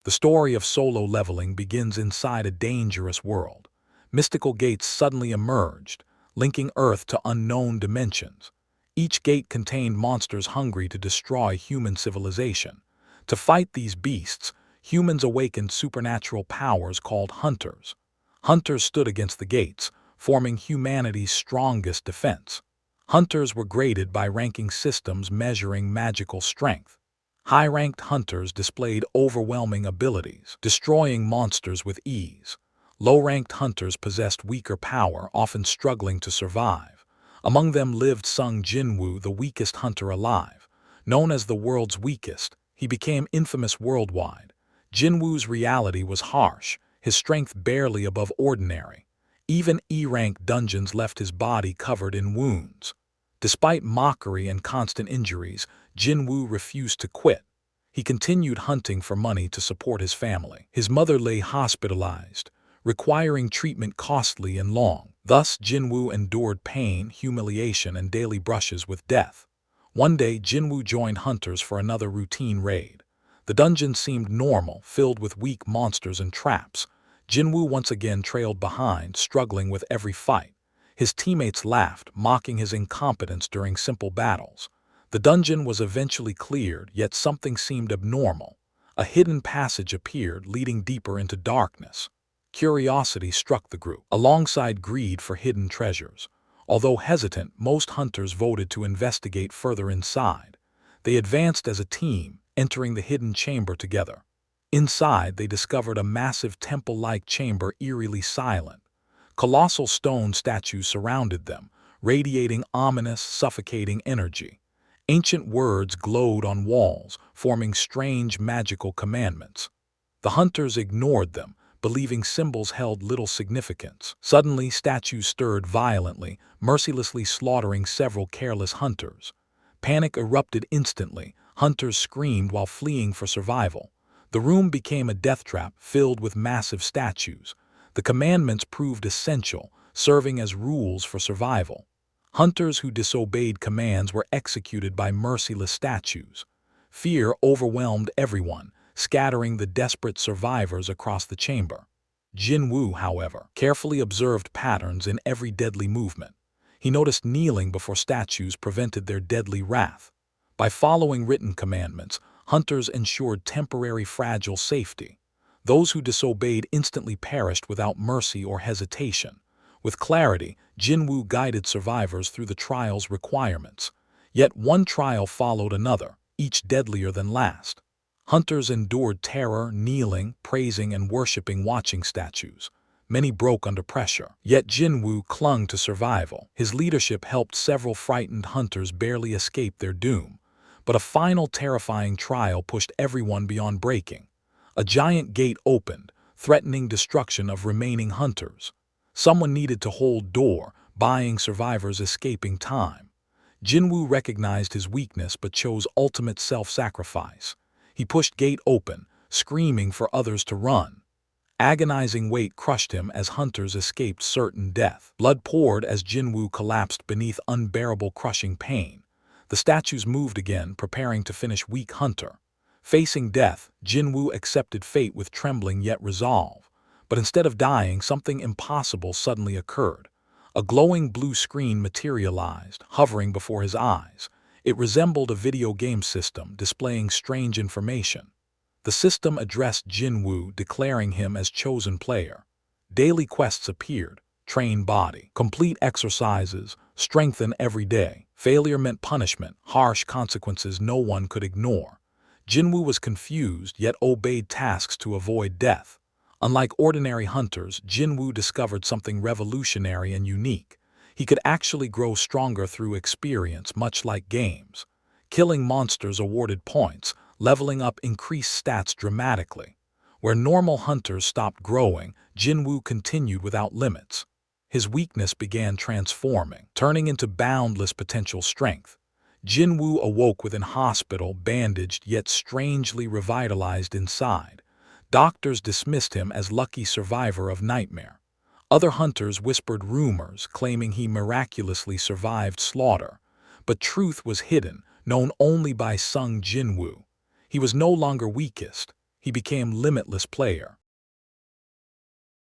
The story of solo leveling begins inside a dangerous world. Mystical gates suddenly emerged, linking Earth to unknown dimensions. Each gate contained monsters hungry to destroy human civilization. To fight these beasts, humans awakened supernatural powers called hunters. Hunters stood against the gates, forming humanity's strongest defense. Hunters were graded by ranking systems measuring magical strength. High-ranked hunters displayed overwhelming abilities, destroying monsters with ease. Low-ranked hunters possessed weaker power, often struggling to survive. Among them lived Sung Jinwoo, the weakest hunter alive. Known as the world's weakest, he became infamous worldwide. Jinwoo's reality was harsh, his strength barely above ordinary. Even E-rank dungeons left his body covered in wounds. Despite mockery and constant injuries, Jinwoo refused to quit. He continued hunting for money to support his family. His mother lay hospitalized, requiring treatment costly and long. Thus, Jinwoo endured pain, humiliation, and daily brushes with death. One day, Jinwoo joined hunters for another routine raid. The dungeon seemed normal, filled with weak monsters and traps. Jinwoo once again trailed behind, struggling with every fight. His teammates laughed, mocking his incompetence during simple battles. The dungeon was eventually cleared, yet something seemed abnormal. A hidden passage appeared, leading deeper into darkness. Curiosity struck the group, alongside greed for hidden treasures. Although hesitant, most hunters voted to investigate further inside. They advanced as a team, entering the hidden chamber together. Inside, they discovered a massive temple-like chamber eerily silent. Colossal stone statues surrounded them, radiating ominous, suffocating energy. Ancient words glowed on walls, forming strange magical commandments. The hunters ignored them, believing symbols held little significance. Suddenly, statues stirred violently, mercilessly slaughtering several careless hunters. Panic erupted instantly. Hunters screamed while fleeing for survival. The room became a death trap filled with massive statues. The commandments proved essential, serving as rules for survival. Hunters who disobeyed commands were executed by merciless statues. Fear overwhelmed everyone, scattering the desperate survivors across the chamber. Jinwoo, however, carefully observed patterns in every deadly movement. He noticed kneeling before statues prevented their deadly wrath. By following written commandments, hunters ensured temporary fragile safety. Those who disobeyed instantly perished without mercy or hesitation. With clarity, Jinwoo guided survivors through the trial's requirements. Yet one trial followed another, each deadlier than last. Hunters endured terror, kneeling, praising, and worshipping watching statues. Many broke under pressure, yet Jinwoo clung to survival. His leadership helped several frightened hunters barely escape their doom. But a final terrifying trial pushed everyone beyond breaking. A giant gate opened, threatening destruction of remaining hunters. Someone needed to hold door, buying survivors escaping time. Jinwoo recognized his weakness but chose ultimate self-sacrifice. He pushed gate open, screaming for others to run. Agonizing weight crushed him as hunters escaped certain death. Blood poured as Jinwoo collapsed beneath unbearable crushing pain. The statues moved again, preparing to finish weak hunter. Facing death, Jinwoo accepted fate with trembling yet resolve. But instead of dying, something impossible suddenly occurred. A glowing blue screen materialized, hovering before his eyes. It resembled a video game system, displaying strange information. The system addressed Jinwoo, declaring him as chosen player. Daily quests appeared: train body, complete exercises, strengthen every day. Failure meant punishment, harsh consequences no one could ignore. Jinwoo was confused, yet obeyed tasks to avoid death. Unlike ordinary hunters, Jinwoo discovered something revolutionary and unique. He could actually grow stronger through experience, much like games. Killing monsters awarded points, leveling up increased stats dramatically. Where normal hunters stopped growing, Jinwoo continued without limits. His weakness began transforming, turning into boundless potential strength. Jinwoo awoke within hospital, bandaged yet strangely revitalized inside. Doctors dismissed him as lucky survivor of nightmare. Other hunters whispered rumors, claiming he miraculously survived slaughter. But truth was hidden, known only by Sung Jinwoo. He was no longer weakest. He became limitless player,